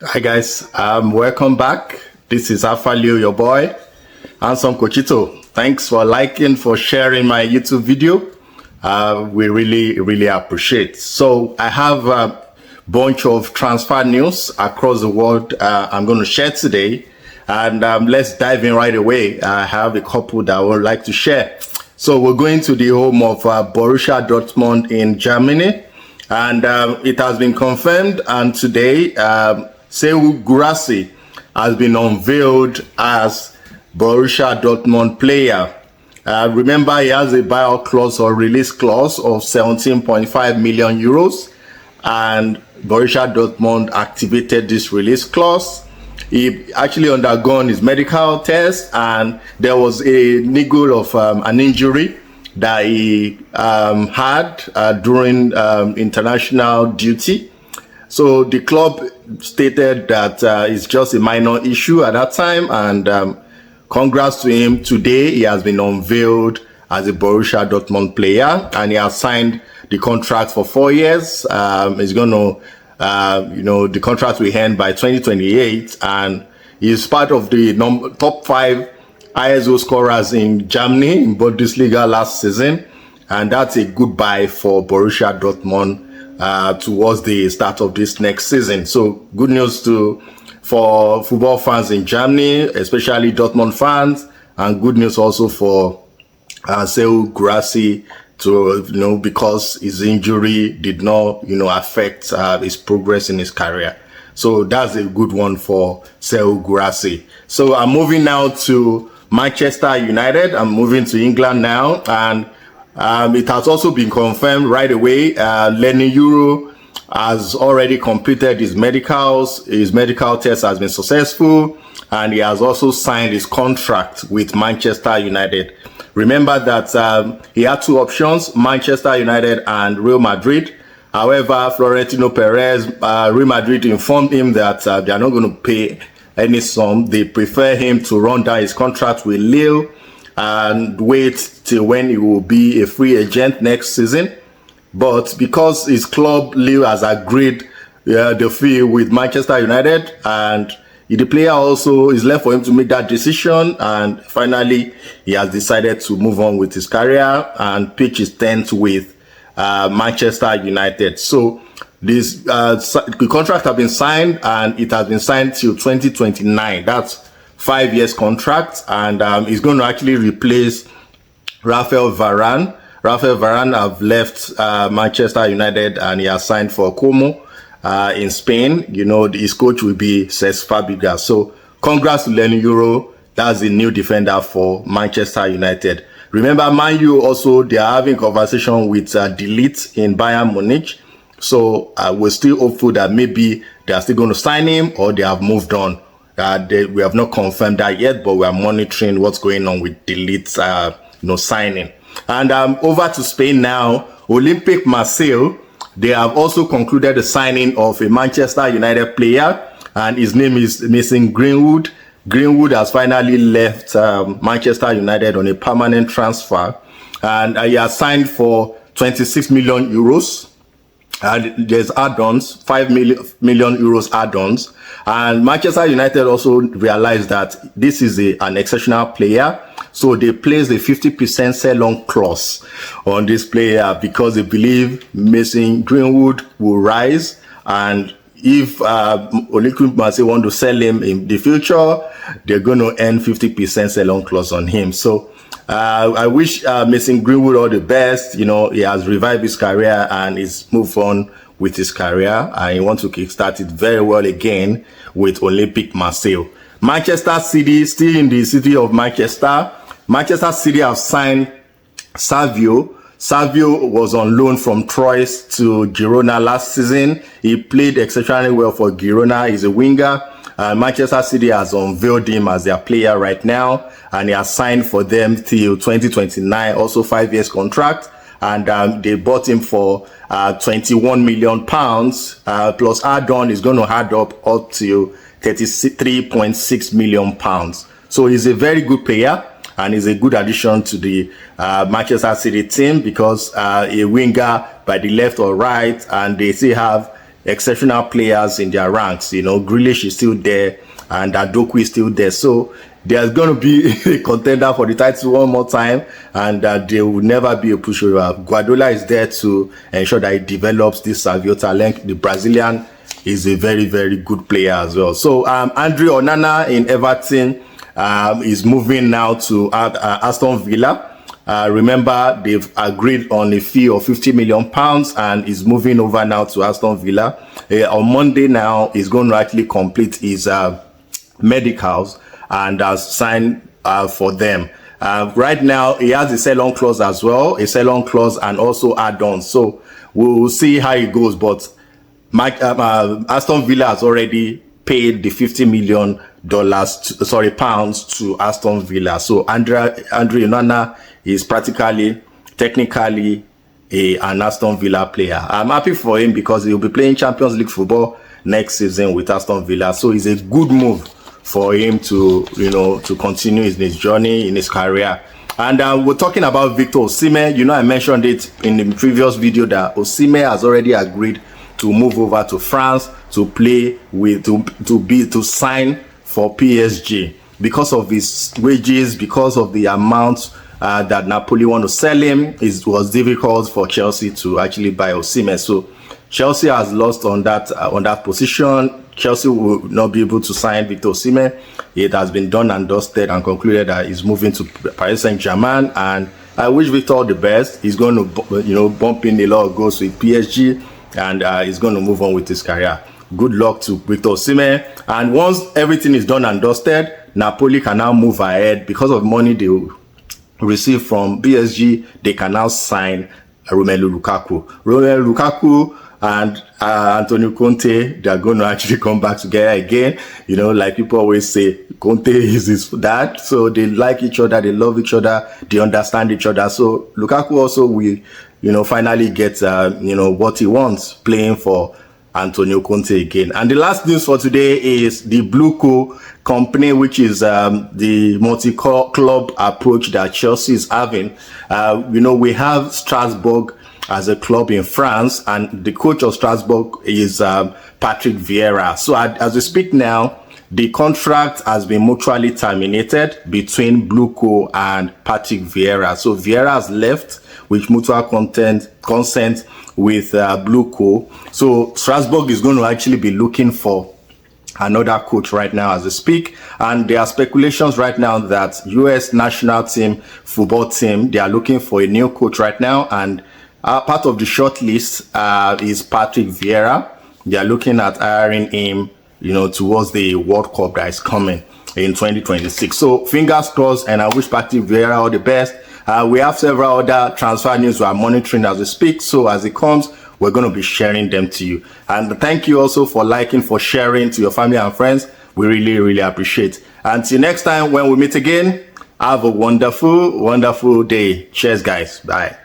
Hi guys, welcome back. This is Afalio, your boy, Handsome Cochito. Thanks for liking, for sharing my YouTube video. We really appreciate. So I have a bunch of transfer news across the world I'm going to share today, and let's dive in right away. I have a couple that I would like to share. So we're going to the home of Borussia Dortmund in Germany, and it has been confirmed, and today Serhou Guirassy has been unveiled as Borussia Dortmund player. Remember, he has a buyout clause or release clause of 17.5 million euros, and Borussia Dortmund activated this release clause. He actually undergone his medical test, and there was a niggle of an injury that he had during international duty. So the club stated that it's just a minor issue at that time, and congrats to him. Today he has been unveiled as a Borussia Dortmund player, and he has signed the contract for 4 years. He's going to, the contract will end by 2028, and he's part of the top 5 ISO scorers in Germany in Bundesliga last season, and that's a good buy for Borussia Dortmund towards the start of this next season. So good news for football fans in Germany, especially Dortmund fans, and good news also for Serhou Guirassy because his injury did not affect his progress in his career. So that's a good one for Serhou Guirassy. So I'm moving now to Manchester United. I'm moving to England now, and it has also been confirmed right away. Leny Yoro has already completed his medicals. His medical test has been successful, and he has also signed his contract with Manchester United. Remember that he had 2 options, Manchester United and Real Madrid. However, Florentino Perez, Real Madrid informed him that they are not going to pay any sum. They prefer him to run down his contract with Lille and wait till when he will be a free agent next season. But because his club Lille has agreed the fee with Manchester United, and the player also is left for him to make that decision, and finally he has decided to move on with his career and pitch his tent with Manchester United. So this the contract has been signed, and it has been signed till 2029. That's 5 years contract, and he's going to actually replace Raphael Varane. Raphael Varane have left Manchester United, and he has signed for Como in Spain. His coach will be Cesc Fabregas. So congrats to Leny Yoro. That's the new defender for Manchester United. Remember, Man U also, they are having conversation with De Ligt in Bayern Munich. So we're still hopeful that maybe they are still going to sign him, or they have moved on. We have not confirmed that yet, but we are monitoring what's going on with De Ligt's signing. And over to Spain now. Olympique Marseille, they have also concluded the signing of a Manchester United player, and his name is Mason Greenwood. Greenwood has finally left Manchester United on a permanent transfer, and he has signed for 26 million euros. And there's add-ons, 5 million euros add-ons. And Manchester United also realized that this is an exceptional player. So they placed a 50% sell-on clause on this player because they believe Mason Greenwood will rise. And if Olympique Marseille want to sell him in the future, they're going to earn 50% sell-on clause on him. So I wish Mason Greenwood all the best. He has revived his career and he's moved on with his career, and he wants to kickstart it very well again with Olympique Marseille. Manchester City, still in the city of Manchester. Manchester City have signed Serhou. Serhou was on loan from Troyes to Girona last season. He played exceptionally well for Girona. He's a winger. Manchester City has unveiled him as their player right now, and he has signed for them till 2029, also 5 years contract, and they bought him for 21 million pounds plus add-on is going to add up to 33.6 million pounds. So he's a very good player, and is a good addition to the Manchester City team because a winger by the left or right, and they still have exceptional players in their ranks. You know, Grealish is still there and Adoku is still there. So there's going to be a contender for the title one more time, and there will never be a pushover. Guardiola is there to ensure that he develops this Savio talent. The Brazilian is a very, very good player as well. So Andre Onana in Everton is moving now to Aston Villa. Remember, they've agreed on a fee of £50 million and is moving over now to Aston Villa. On Monday now, he's going to actually complete his medicals and sign for them. Right now, he has a sell-on clause as well, a sell-on clause and also add-ons. So we'll see how it goes. But Aston Villa has already paid the $50 million pounds to Aston Villa. So Andre Onana is technically an Aston Villa player. I'm happy for him because he'll be playing Champions League football next season with Aston Villa. So it's a good move for him to, you know, to continue his journey in his career. And we're talking about Victor Osimhen. You know, I mentioned it in the previous video that Osimhen has already agreed to move over to France to play with, to sign for PSG because of his wages, because of the amount that Napoli want to sell him. It was difficult for Chelsea to actually buy Osimhen. So Chelsea has lost on that position. Chelsea will not be able to sign Victor Osimhen. It has been done and dusted and concluded that he's moving to Paris Saint-Germain, and I wish Victor all the best. He's going to, you know, bump in a lot of goals with PSG, and he's going to move on with his career. Good luck to Victor Osimhen. And once everything is done and dusted, Napoli can now move ahead because of money they will receive from PSG. They can now sign Romelu Lukaku. Romelu Lukaku and Antonio Conte, they are going to actually come back together again. You know, like people always say, Conte is his dad. So they like each other, they love each other, they understand each other. So Lukaku also will, you know, finally get, you know, what he wants, playing for Antonio Conte again. And the last news for today is the Blueco company, which is the multi-club approach that Chelsea is having. You know, we have Strasbourg as a club in France, and the coach of Strasbourg is Patrick Vieira. So as we speak now, the contract has been mutually terminated between Blueco and Patrick Vieira. So Vieira has left with mutual consent with Blueco. So Strasbourg is going to actually be looking for another coach right now as we speak, and there are speculations right now that US national team football team, they are looking for a new coach right now, and part of the short list is Patrick Vieira. They are looking at hiring him, you know, towards the World Cup that is coming in 2026. So fingers crossed, and I wish Patrick Vieira all the best. We have several other transfer news we are monitoring as we speak. So as it comes, we're going to be sharing them to you. And thank you also for liking, for sharing to your family and friends. We really, really appreciate. Until next time when we meet again, have a wonderful, wonderful day. Cheers, guys. Bye.